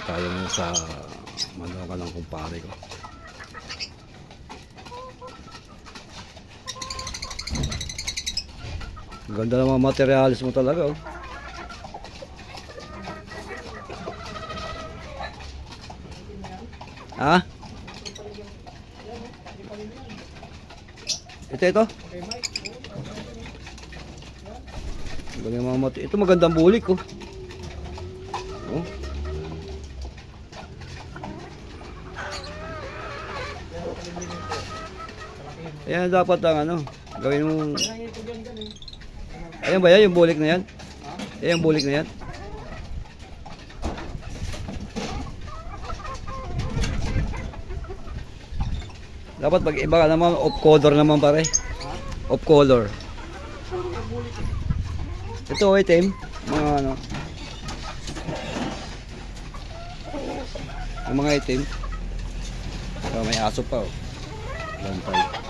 tayo ngayon sa Maloka ng kumpare ko. Ganda ng mga materialis mo talaga, oh. Ha? Ito. Galing mga mati. Ito magandang bulik, oh. Oh. Ayan dapat ang ano, gawin mo. Ayan ba yan, yung bulik na yan? Ayan yung bulik na yan. Dapat pag iba ka naman, off color naman pare. Off color. Ito item, mga ano. Yung mga item. So, may aso pa, oh. Lantay.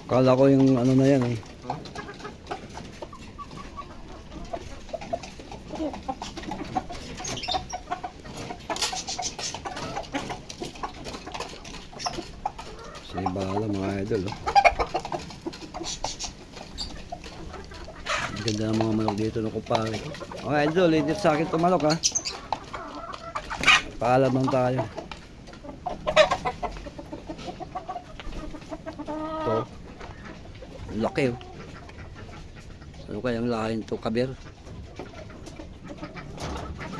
Kala ko yung ano na yan, eh. Sinibala mga idol, oh. Ganda ng mga manok dito ng kumpare ko. Mga idol, hindi sa akin ito manok, ha. Paalam lang tayo. Ito. Laki, oh. Ano kayang lahin ito, kabir?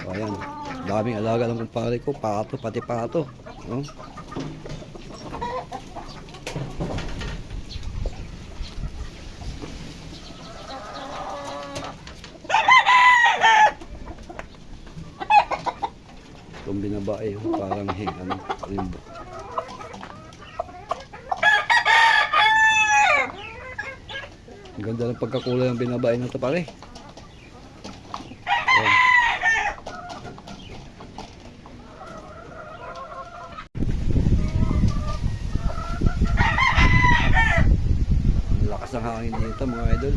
O, ayan. Daming alaga ng kumpare ko. Pato, pati pato. No? Itong binabae, parang ano, limbo. Ang ganda ng pagkakulay ng binabae na ito pare. Ayan. Ang lakas ng hangin dito mga idol.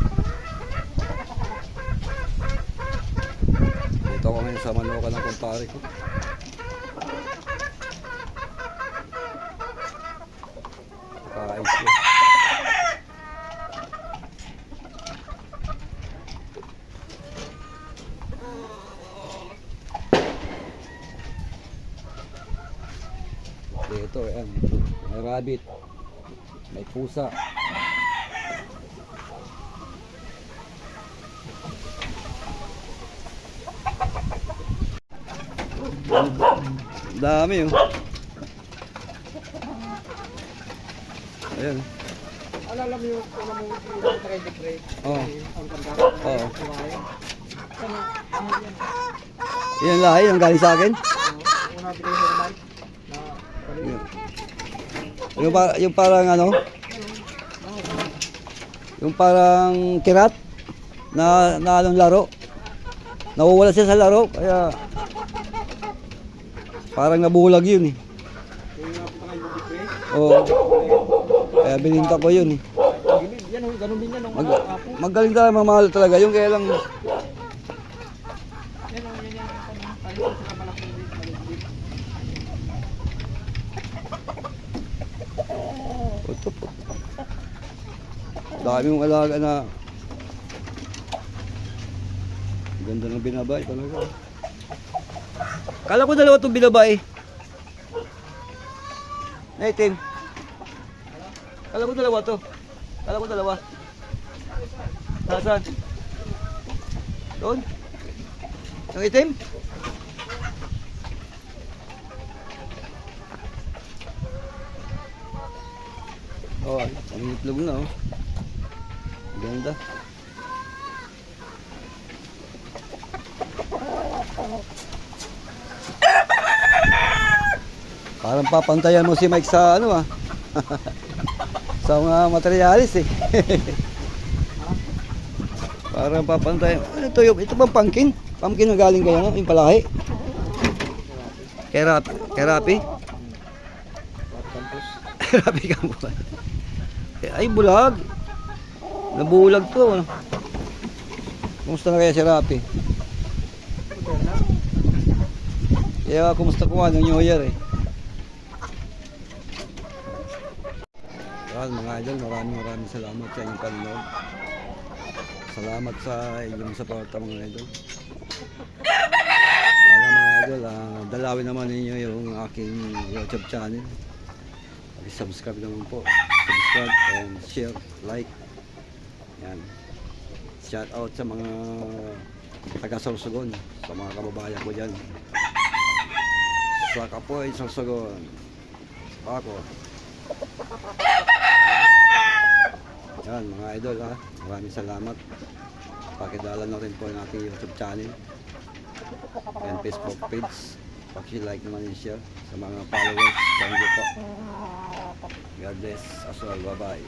Dito ako ngayon sa Maloka ng kumpare ko. Kaayos yun. Ito, ayan. May rabbit. May pusa. Dami, oh. Ayan. Alala mo yung una mo yung trade. Oo. Oo. Yan. Yan lahi, yung galing sa akin. Una bigay sa Mike na Yung parang ano? Yung parang kirat na anong laro. Nawawala siya sa laro kaya parang nabulag yun, eh. Oo. Kaya bininta ko yun, eh. Yan, ganun din yan. Magaling talaga, mamahal talaga yung kaya lang. Yan. Dami mong alaga na ganda ng binabae talaga. Kala ko dalawa itong binabae. Naitim. Kala ko dalawa to. Kala ko dalawa. Saan? Doon? Yung itim? Oh, ang itlog na, oh. Ganda. Parang papantayan mo si Mike sa ano, ah. Sa mga materialis, eh. Parang papantayan. Ano ito bang pumpkin? Pumpkin na galing kayo, no? Yung palahi. Kay Rapi? At campus. Rapi ka mo. Ay, bulag. Nabulag to. Kumusta na kaya si Rapi? Kaya kumusta ko ng New Year eh. Yan mga idol, maraming salamat sa inyong panonood. Salamat sa inyong suporta mga idol. Sana mga idol, dalawin naman ninyo yung aking YouTube channel. Subscribe naman po. Subscribe and share, like. Yan. Shout out sa mga taga-Sorsogon, sa mga kababayan ko dyan. Sa Kapoy, Sorsogon. Ako. Yan mga idol ha. Maraming salamat. Pakidala na rin po ang aking YouTube channel. And Facebook page. Paki-like naman and share sa mga followers. Thank you po. God bless us all. Bye bye.